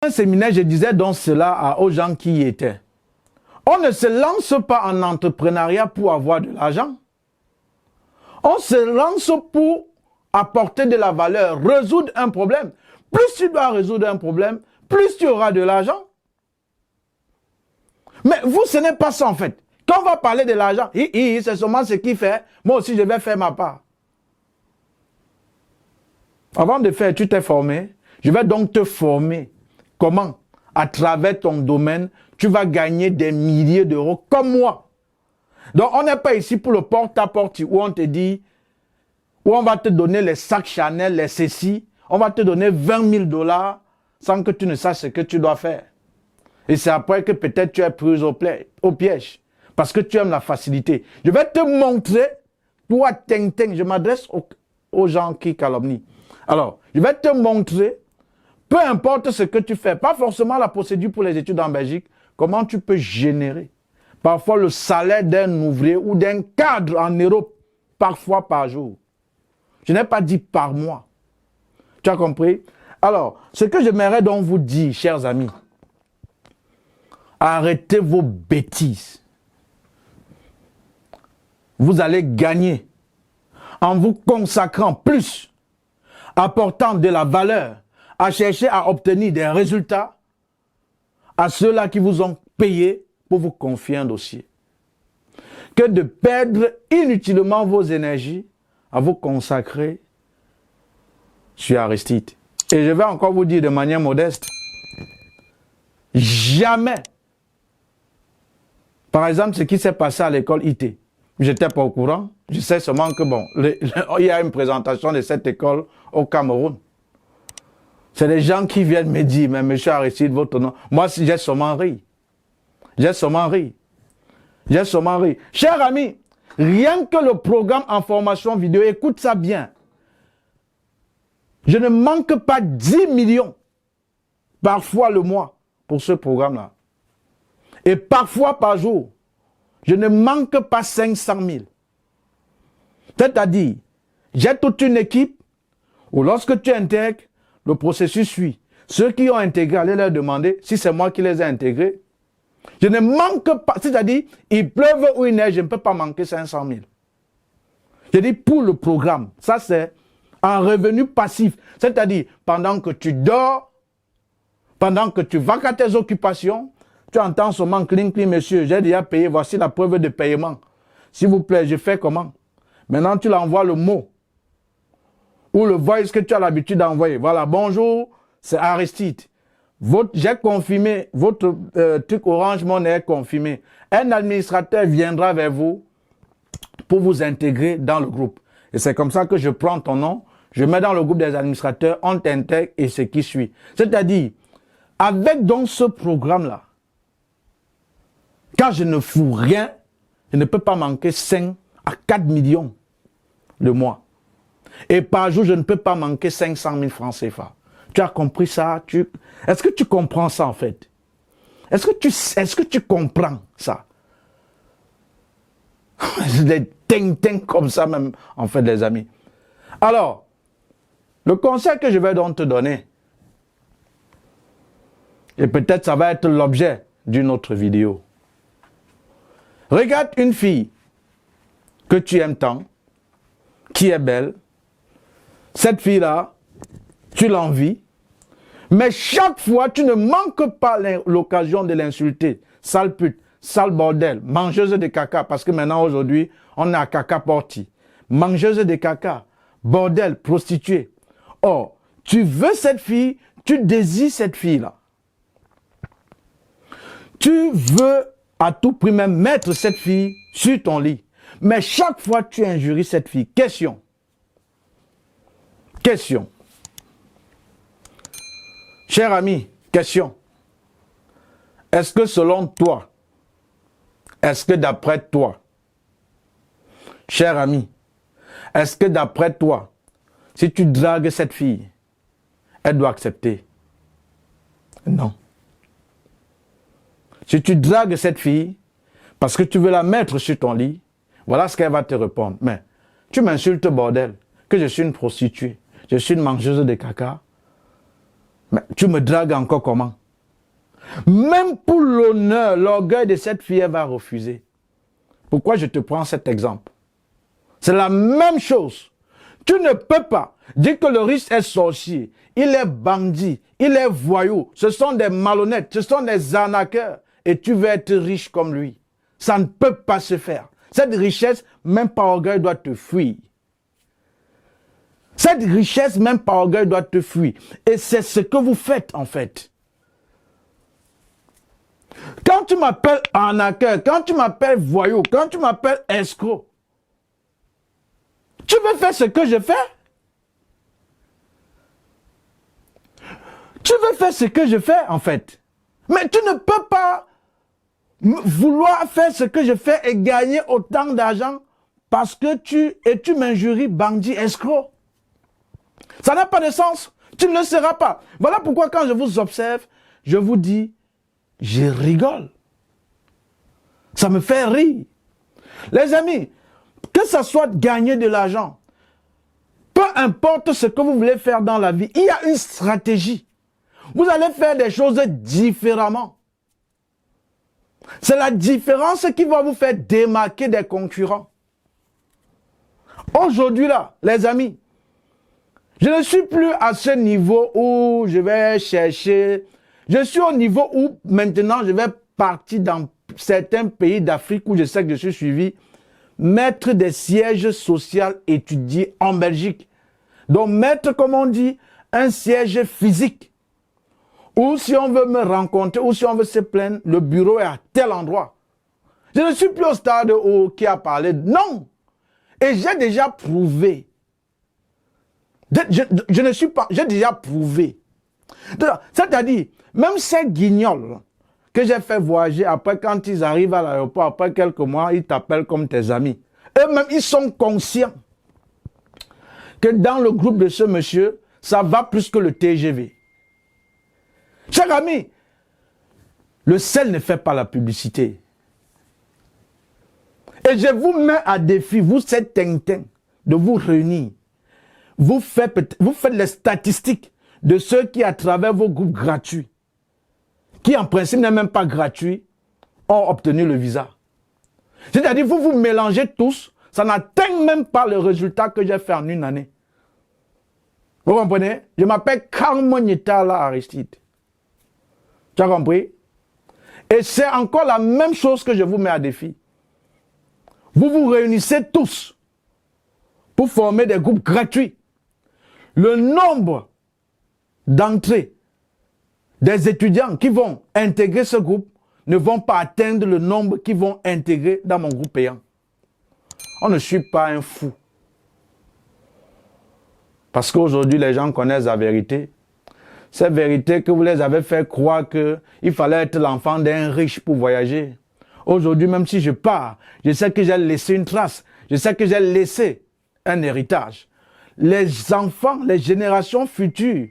Un séminaire, je disais donc cela aux gens qui y étaient. On ne se lance pas en entrepreneuriat pour avoir de l'argent. On se lance pour apporter de la valeur, résoudre un problème. Plus tu dois résoudre un problème, plus tu auras de l'argent. Mais vous, ce n'est pas ça en fait. Quand on va parler de l'argent, c'est seulement ce qu'il fait. Moi aussi, je vais faire ma part. Avant de faire, tu t'es formé. Je vais donc te former. Comment? À travers ton domaine, tu vas gagner des milliers d'euros comme moi. Donc, on n'est pas ici pour le porte-à-porte où on te dit, où on va te donner les sacs Chanel, les ceci. On va te donner 20 000 $ sans que tu ne saches ce que tu dois faire. Et c'est après que peut-être tu es pris au piège. Parce que tu aimes la facilité. Je vais te montrer, toi, Ting, je m'adresse aux gens qui calomnient. Alors, je vais te montrer, peu importe ce que tu fais, pas forcément la procédure pour les études en Belgique, comment tu peux générer parfois le salaire d'un ouvrier ou d'un cadre en Europe, parfois par jour. Je n'ai pas dit par mois. Tu as compris? Alors, ce que j'aimerais donc vous dire, chers amis, arrêtez vos bêtises. Vous allez gagner en vous consacrant plus, apportant de la valeur, à chercher à obtenir des résultats à ceux-là qui vous ont payé pour vous confier un dossier, que de perdre inutilement vos énergies à vous consacrer sur Aristide. Et je vais encore vous dire de manière modeste, jamais, par exemple, ce qui s'est passé à l'école IT, je n'étais pas au courant, je sais seulement que bon, il y a une présentation de cette école au Cameroun. C'est des gens qui viennent me dire, mais monsieur Aristide, votre nom. Moi, j'ai seulement ri. J'ai seulement ri. J'ai seulement ri. Chers amis, rien que le programme en formation vidéo, écoute ça bien. Je ne manque pas 10 millions, parfois le mois, pour ce programme-là. Et parfois par jour, je ne manque pas 500 000. C'est-à-dire, j'ai toute une équipe où lorsque tu intègres, le processus suit. Ceux qui ont intégré, allez leur demander si c'est moi qui les ai intégrés. Je ne manque pas, c'est-à-dire, il pleuve ou il neige, je ne peux pas manquer 500 000. Je dis pour le programme, ça c'est un revenu passif. C'est-à-dire, pendant que tu dors, pendant que tu vas à tes occupations, tu entends seulement cling, monsieur, j'ai déjà payé, voici la preuve de paiement. S'il vous plaît, je fais comment? Maintenant, tu l'envoies le mot. Ou le voice que tu as l'habitude d'envoyer. Voilà, bonjour, c'est Aristide. J'ai confirmé, votre truc Orange Money est confirmé. Un administrateur viendra vers vous pour vous intégrer dans le groupe. Et c'est comme ça que je prends ton nom, je mets dans le groupe des administrateurs, on t'intègre et ce qui suit. C'est-à-dire, avec donc ce programme-là, quand je ne fous rien, je ne peux pas manquer 5 à 4 millions le mois. Et par jour, je ne peux pas manquer 500 000 francs CFA. Tu as compris ça? Est-ce que tu comprends ça en fait? Est-ce que tu comprends ça? Des ting comme ça même, en fait, les amis. Alors, le conseil que je vais donc te donner, et peut-être ça va être l'objet d'une autre vidéo. Regarde une fille que tu aimes tant, qui est belle. Cette fille-là, tu l'envies, mais chaque fois, tu ne manques pas l'occasion de l'insulter. Sale pute, sale bordel, mangeuse de caca, parce que maintenant, aujourd'hui, on est à caca porti. Mangeuse de caca, bordel, prostituée. Or, tu veux cette fille, tu désires cette fille-là. Tu veux à tout prix même mettre cette fille sur ton lit. Mais chaque fois, tu injuries cette fille. Question. Question. Cher ami, question. Est-ce que selon toi, est-ce que d'après toi, cher ami, est-ce que d'après toi, si tu dragues cette fille, elle doit accepter? Non. Si tu dragues cette fille, parce que tu veux la mettre sur ton lit, voilà ce qu'elle va te répondre. Mais tu m'insultes, bordel, que je suis une prostituée, je suis une mangeuse de caca. Mais Tu me dragues encore comment? Même pour l'honneur, l'orgueil de cette fille, elle va refuser. Pourquoi je te prends cet exemple? C'est la même chose. Tu ne peux pas dire que le riche est sorcier, il est bandit, il est voyou. Ce sont des malhonnêtes, ce sont des arnaqueurs. Et tu veux être riche comme lui. Ça ne peut pas se faire. Cette richesse, même par orgueil, doit te fuir. Cette richesse, même par orgueil, doit te fuir. Et c'est ce que vous faites, en fait. Quand tu m'appelles arnaqueur, quand tu m'appelles voyou, quand tu m'appelles escroc, tu veux faire ce que je fais? Tu veux faire ce que je fais, en fait. Mais tu ne peux pas vouloir faire ce que je fais et gagner autant d'argent parce que tu m'injuries, bandit, escroc. Ça n'a pas de sens. Tu ne le seras pas. Voilà pourquoi quand je vous observe, je vous dis, je rigole. Ça me fait rire. Les amis, que ça soit de gagner de l'argent, peu importe ce que vous voulez faire dans la vie, il y a une stratégie. Vous allez faire des choses différemment. C'est la différence qui va vous faire démarquer des concurrents. Aujourd'hui là, les amis, je ne suis plus à ce niveau où je vais chercher. Je suis au niveau où maintenant je vais partir dans certains pays d'Afrique où je sais que je suis suivi, mettre des sièges sociaux étudiés en Belgique. Donc mettre, comme on dit, un siège physique. Ou si on veut me rencontrer, ou si on veut se plaindre, le bureau est à tel endroit. Je ne suis plus au stade où qui a parlé. Non. Et j'ai déjà prouvé. Je ne suis pas, j'ai déjà prouvé. C'est-à-dire, même ces guignols que j'ai fait voyager, après quand ils arrivent à l'aéroport, après quelques mois, ils t'appellent comme tes amis. Eux-mêmes, ils sont conscients que dans le groupe de ce monsieur, ça va plus que le TGV. Chers amis, le sel ne fait pas la publicité. Et je vous mets à défi, vous, ces Tintin, de vous réunir. Vous faites les statistiques de ceux qui, à travers vos groupes gratuits, qui en principe n'est même pas gratuit, ont obtenu le visa. C'est-à-dire, vous vous mélangez tous, ça n'atteint même pas le résultat que j'ai fait en une année. Vous comprenez? Je m'appelle Carmonitala Aristide. Tu as compris? Et c'est encore la même chose que je vous mets à défi. Vous vous réunissez tous pour former des groupes gratuits. Le nombre d'entrées des étudiants qui vont intégrer ce groupe ne vont pas atteindre le nombre qui vont intégrer dans mon groupe payant. On ne suit pas un fou. Parce qu'aujourd'hui, les gens connaissent la vérité. Cette vérité que vous les avez fait croire qu'il fallait être l'enfant d'un riche pour voyager. Aujourd'hui, même si je pars, je sais que j'ai laissé une trace. Je sais que j'ai laissé un héritage. Les enfants, les générations futures,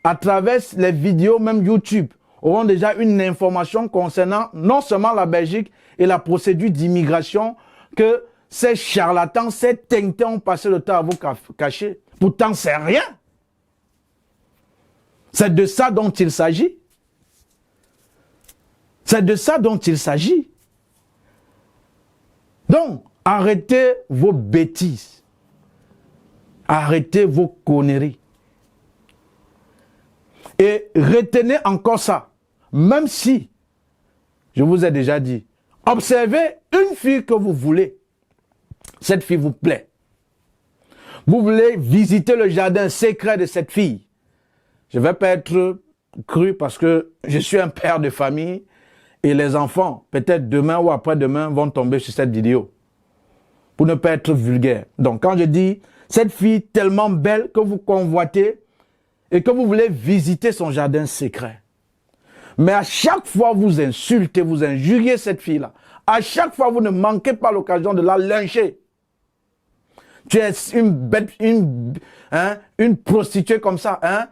à travers les vidéos, même YouTube, auront déjà une information concernant non seulement la Belgique et la procédure d'immigration que ces charlatans, ces Tintins ont passé le temps à vous cacher. Pourtant, c'est rien. C'est de ça dont il s'agit. C'est de ça dont il s'agit. Donc, arrêtez vos bêtises. Arrêtez vos conneries. Et retenez encore ça. Même si, je vous ai déjà dit, observez une fille que vous voulez. Cette fille vous plaît. Vous voulez visiter le jardin secret de cette fille. Je ne vais pas être cru parce que je suis un père de famille et les enfants, peut-être demain ou après-demain, vont tomber sur cette vidéo. Pour ne pas être vulgaire. Donc, quand je dis cette fille tellement belle que vous convoitez et que vous voulez visiter son jardin secret. Mais à chaque fois, vous insultez, vous injuriez cette fille-là. À chaque fois, vous ne manquez pas l'occasion de la lyncher. Tu es une bête, une prostituée comme ça, hein?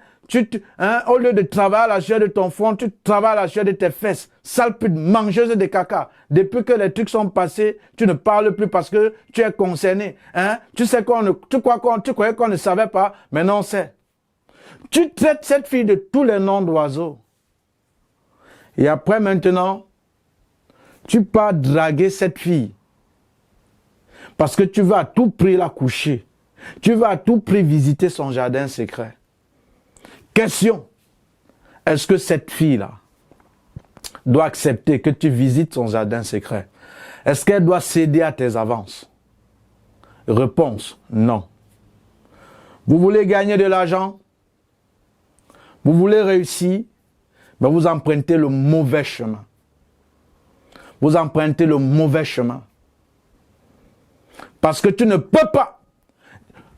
Au lieu de travailler à la chair de ton front, tu travailles à la chair de tes fesses. Sale pute, mangeuse de caca. Depuis que les trucs sont passés, tu ne parles plus parce que tu es concerné. Hein? Tu sais tu croyais qu'on ne savait pas, mais non on sait. Tu traites cette fille de tous les noms d'oiseaux. Et après maintenant, tu pars draguer cette fille. Parce que tu vas à tout prix la coucher. Tu vas à tout prix visiter son jardin secret. Question. Est-ce que cette fille-là doit accepter que tu visites son jardin secret? Est-ce qu'elle doit céder à tes avances? Réponse, non. Vous voulez gagner de l'argent? Vous voulez réussir? Mais vous empruntez le mauvais chemin. Vous empruntez le mauvais chemin. Parce que tu ne peux pas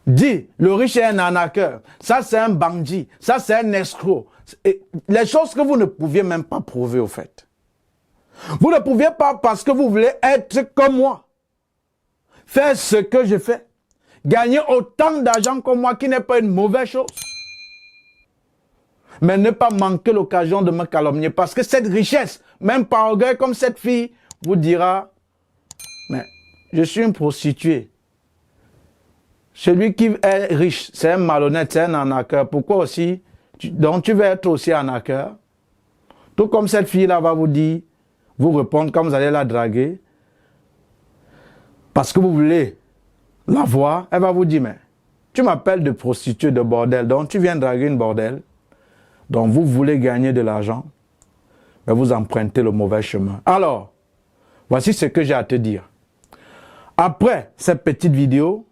dire le riche est un arnaqueur, ça c'est un bandit, ça c'est un escroc. Et les choses que vous ne pouviez même pas prouver au fait. Vous ne pouviez pas parce que vous voulez être comme moi. Faire ce que je fais. Gagner autant d'argent comme moi qui n'est pas une mauvaise chose. Mais ne pas manquer l'occasion de me calomnier parce que cette richesse, même par orgueil comme cette fille, vous dira, mais je suis une prostituée. Celui qui est riche, c'est un malhonnête, c'est un arnaqueur. Pourquoi aussi? Donc tu veux être aussi arnaqueur. Tout comme cette fille-là va vous dire, vous répondre quand vous allez la draguer. Parce que vous voulez la voir, elle va vous dire, mais tu m'appelles de prostituée, de bordel. Donc tu viens draguer une bordel. Donc vous voulez gagner de l'argent. Mais vous empruntez le mauvais chemin. Alors, voici ce que j'ai à te dire. Après cette petite vidéo,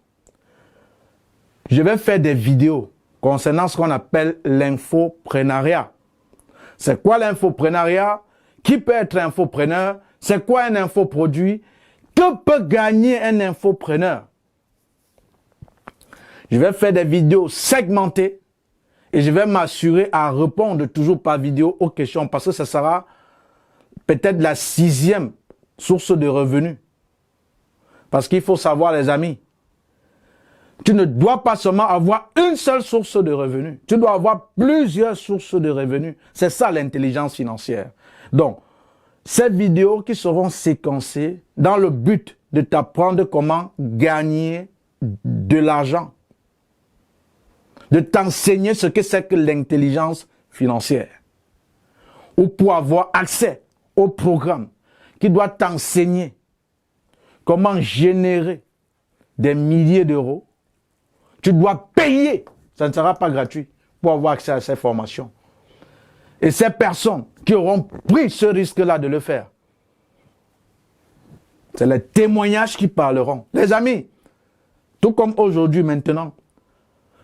je vais faire des vidéos concernant ce qu'on appelle l'infoprenariat. C'est quoi l'infoprenariat? Qui peut être infopreneur? C'est quoi un infoproduit? Que peut gagner un infopreneur? Je vais faire des vidéos segmentées et je vais m'assurer à répondre toujours par vidéo aux questions parce que ce sera peut-être la 6e source de revenus. Parce qu'il faut savoir, les amis, tu ne dois pas seulement avoir une seule source de revenus. Tu dois avoir plusieurs sources de revenus. C'est ça l'intelligence financière. Donc, ces vidéos qui seront séquencées dans le but de t'apprendre comment gagner de l'argent. De t'enseigner ce que c'est que l'intelligence financière. Ou pour avoir accès au programme qui doit t'enseigner comment générer des milliers d'euros. Tu dois payer, ça ne sera pas gratuit, pour avoir accès à ces formations. Et ces personnes qui auront pris ce risque-là de le faire, c'est les témoignages qui parleront. Les amis, tout comme aujourd'hui maintenant,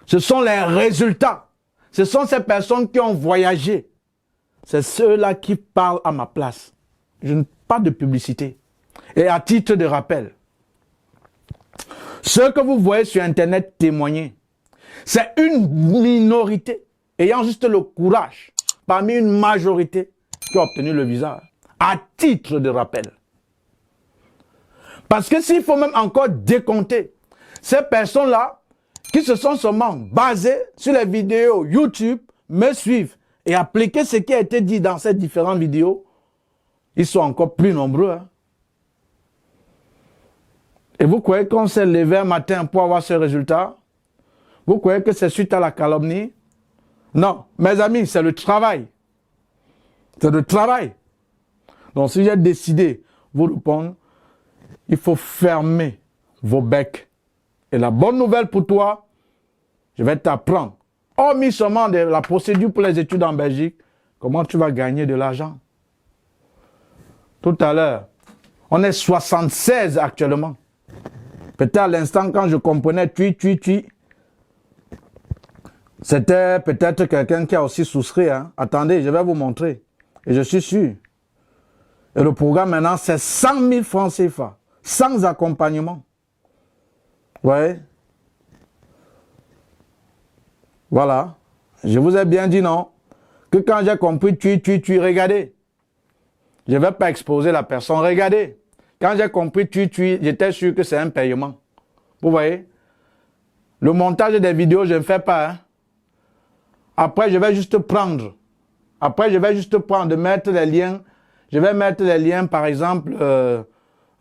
ce sont les résultats. Ce sont ces personnes qui ont voyagé. C'est ceux-là qui parlent à ma place. Je n'ai pas de publicité. Et à titre de rappel, ceux que vous voyez sur Internet témoigner, c'est une minorité ayant juste le courage parmi une majorité qui a obtenu le visa. À titre de rappel. Parce que s'il faut même encore décompter ces personnes-là qui se sont seulement basées sur les vidéos YouTube, me suivent et appliquer ce qui a été dit dans ces différentes vidéos, ils sont encore plus nombreux. Hein. Et vous croyez qu'on s'est levé un matin pour avoir ce résultat? Vous croyez que c'est suite à la calomnie? Non, mes amis, c'est le travail. C'est le travail. Donc si j'ai décidé vous répondre, il faut fermer vos becs. Et la bonne nouvelle pour toi, je vais t'apprendre, hormis seulement de la procédure pour les études en Belgique, comment tu vas gagner de l'argent. Tout à l'heure, on est 76 actuellement. Peut-être à l'instant, quand je comprenais tui, c'était peut-être quelqu'un qui a aussi souscrit. Hein. Attendez, je vais vous montrer. Et je suis sûr. Et le programme maintenant, c'est 100 000 francs CFA, sans accompagnement. Vous voyez? Voilà. Je vous ai bien dit non. Que quand j'ai compris tui, regardez. Je ne vais pas exposer la personne. Regardez. Quand j'ai compris tui, j'étais sûr que c'est un paiement. Vous voyez? Le montage des vidéos, je ne fais pas. Hein? Après, je vais juste prendre. Mettre les liens. Je vais mettre les liens, par exemple,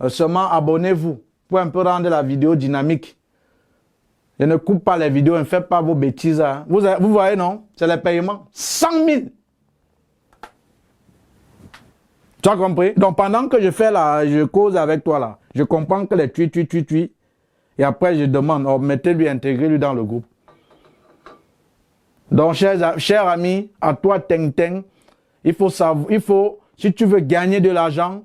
seulement abonnez-vous. Pour un peu rendre la vidéo dynamique. Je ne coupe pas les vidéos, ne faites pas vos bêtises. Hein. Vous voyez, non? C'est les paiements. 100 000. Tu as compris? Donc, pendant que je cause avec toi là, je comprends que les tui. Et après, je demande, oh, mettez-lui, intégrez-lui dans le groupe. Donc, chers amis, à toi, Teng, il faut, si tu veux gagner de l'argent,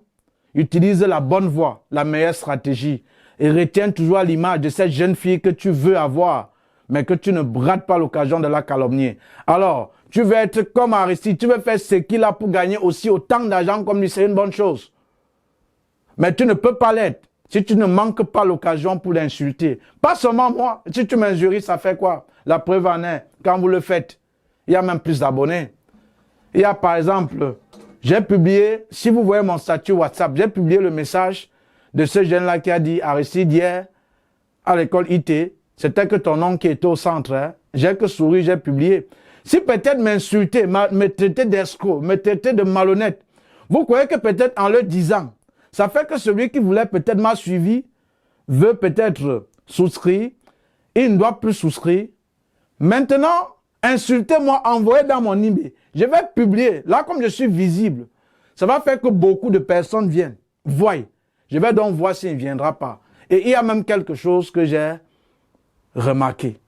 utilise la bonne voie, la meilleure stratégie. Et retiens toujours l'image de cette jeune fille que tu veux avoir, mais que tu ne rates pas l'occasion de la calomnier. Alors, tu veux être comme Aristide, tu veux faire ce qu'il a pour gagner aussi autant d'argent comme lui, c'est une bonne chose. Mais tu ne peux pas l'être si tu ne manques pas l'occasion pour l'insulter. Pas seulement moi, si tu m'injuries, ça fait quoi? La preuve en est, quand vous le faites, il y a même plus d'abonnés. Il y a par exemple, j'ai publié, si vous voyez mon statut WhatsApp, j'ai publié le message de ce jeune-là qui a dit, Aristide, hier, à l'école IT, c'était que ton nom qui était au centre. Hein. J'ai que souri, j'ai publié. Si peut-être m'insulter, me traiter d'escroc, me traiter de malhonnête, vous croyez que peut-être en le disant, ça fait que celui qui voulait peut-être m'a suivi, veut peut-être souscrire, il ne doit plus souscrire. Maintenant, insultez-moi, envoyez dans mon email. Je vais publier. Là, comme je suis visible, ça va faire que beaucoup de personnes viennent. Voyez. Je vais donc voir s'il ne viendra pas. Et il y a même quelque chose que j'ai remarqué.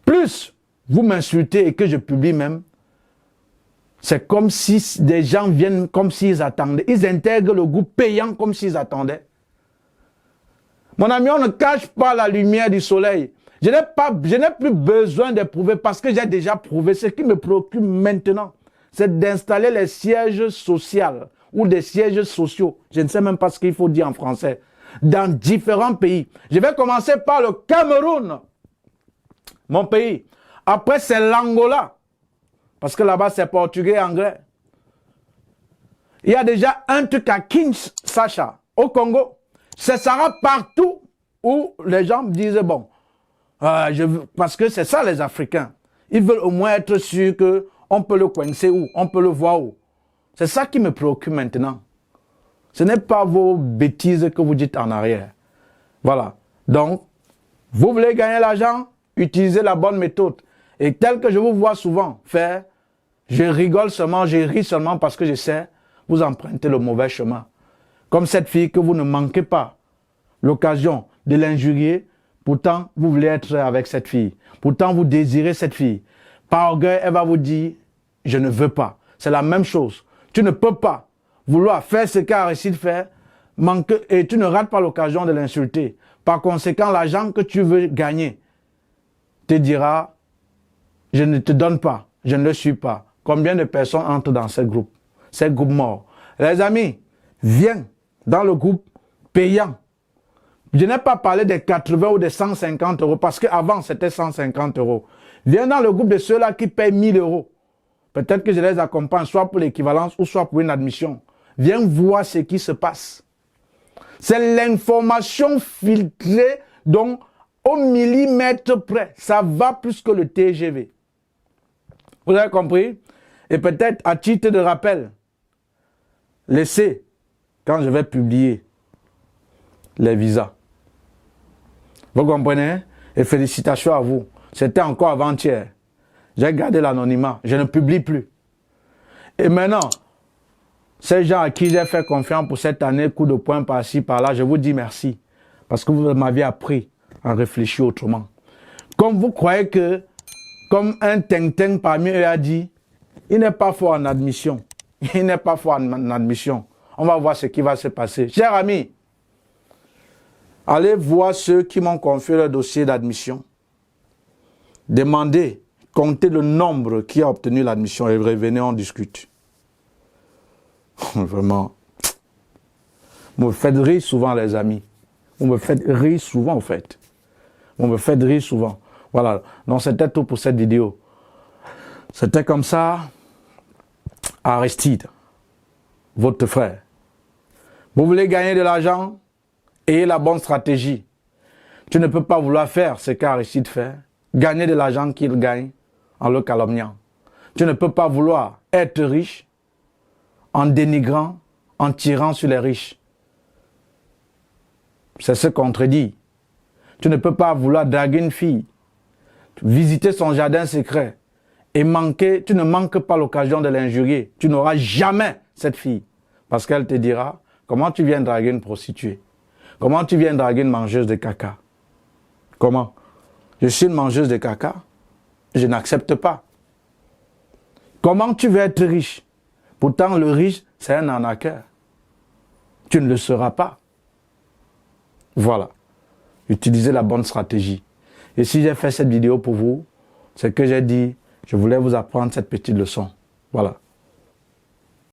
Plus vous m'insultez et que je publie même, c'est comme si des gens viennent comme s'ils attendaient. Ils intègrent le groupe payant comme s'ils attendaient. Mon ami, on ne cache pas la lumière du soleil. Je n'ai plus besoin de prouver parce que j'ai déjà prouvé. Ce qui me préoccupe maintenant, c'est d'installer les sièges sociaux ou des sièges sociaux. Je ne sais même pas ce qu'il faut dire en français. Dans différents pays. Je vais commencer par le Cameroun, mon pays. Après, c'est l'Angola. Parce que là-bas, c'est portugais et anglais. Il y a déjà un truc à Kinshasa, au Congo. Ce sera partout où les gens disent, bon, parce que c'est ça les Africains. Ils veulent au moins être sûrs qu'on peut le coincer où, on peut le voir où. C'est ça qui me préoccupe maintenant. Ce n'est pas vos bêtises que vous dites en arrière. Voilà. Donc, vous voulez gagner l'argent, utilisez la bonne méthode. Et tel que je vous vois souvent faire, je rigole seulement, je ris seulement parce que je sais, vous empruntez le mauvais chemin. Comme cette fille que vous ne manquez pas l'occasion de l'injurier, pourtant vous voulez être avec cette fille. Pourtant vous désirez cette fille. Par orgueil, elle va vous dire, je ne veux pas. C'est la même chose. Tu ne peux pas vouloir faire ce qu'Aristide fait, et tu ne rates pas l'occasion de l'insulter. Par conséquent, l'argent que tu veux gagner te dira, je ne te donne pas, je ne le suis pas. Combien de personnes entrent dans ce groupe morts? Les amis, viens dans le groupe payant. Je n'ai pas parlé des 80 ou des 150 euros parce qu'avant c'était 150 euros. Viens dans le groupe de ceux-là qui payent 1000 euros. Peut-être que je les accompagne soit pour l'équivalence ou soit pour une admission. Viens voir ce qui se passe. C'est l'information filtrée, donc au millimètre près. Ça va plus que le TGV. Vous avez compris? Et peut-être à titre de rappel, laissez, quand je vais publier les visas. Vous comprenez? Et félicitations à vous. C'était encore avant-hier. J'ai gardé l'anonymat. Je ne publie plus. Et maintenant, ces gens à qui j'ai fait confiance pour cette année, coup de poing par-ci, par-là, je vous dis merci. Parce que vous m'avez appris à réfléchir autrement. Comme vous croyez que, comme un Teng parmi eux a dit, il n'est pas fort en admission. Il n'est pas fort en admission. On va voir ce qui va se passer. Chers amis, allez voir ceux qui m'ont confié le dossier d'admission. Demandez, comptez le nombre qui a obtenu l'admission et revenez, on discute. Vraiment. Vous me faites rire souvent, les amis. Vous me faites rire souvent, en fait. Vous me faites rire souvent. Voilà. Donc, c'était tout pour cette vidéo. C'était comme ça. Aristide, votre frère. Vous voulez gagner de l'argent? Ayez la bonne stratégie. Tu ne peux pas vouloir faire ce qu'Aristide fait. Gagner de l'argent qu'il gagne en le calomniant. Tu ne peux pas vouloir être riche en dénigrant, en tirant sur les riches. C'est ce qu'on te dit. Tu ne peux pas vouloir draguer une fille, visiter son jardin secret et tu ne manques pas l'occasion de l'injurier. Tu n'auras jamais cette fille parce qu'elle te dira comment tu viens draguer une prostituée, comment tu viens draguer une mangeuse de caca. Comment? Je suis une mangeuse de caca, je n'accepte pas. Comment tu veux être riche? Pourtant le riche c'est un arnaqueur. Tu ne le seras pas. Voilà. Utilisez la bonne stratégie. Et si j'ai fait cette vidéo pour vous, c'est que j'ai dit, je voulais vous apprendre cette petite leçon. Voilà.